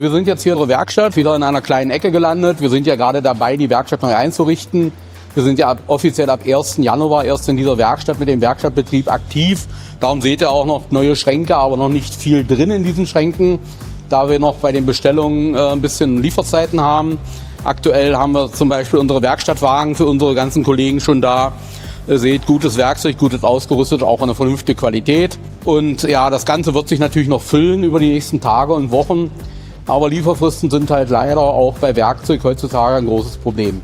Wir sind jetzt hier in der Werkstatt, wieder in einer kleinen Ecke gelandet. Wir sind ja gerade dabei, die Werkstatt neu einzurichten. Wir sind ja offiziell ab 1. Januar erst in dieser Werkstatt mit dem Werkstattbetrieb aktiv. Darum seht ihr auch noch neue Schränke, aber noch nicht viel drin in diesen Schränken, da wir noch bei den Bestellungen ein bisschen Lieferzeiten haben. Aktuell haben wir zum Beispiel unsere Werkstattwagen für unsere ganzen Kollegen schon da. Ihr seht, gutes Werkzeug, gutes ausgerüstet, auch eine vernünftige Qualität. Und ja, das Ganze wird sich natürlich noch füllen über die nächsten Tage und Wochen. Aber Lieferfristen sind halt leider auch bei Werkzeug heutzutage ein großes Problem.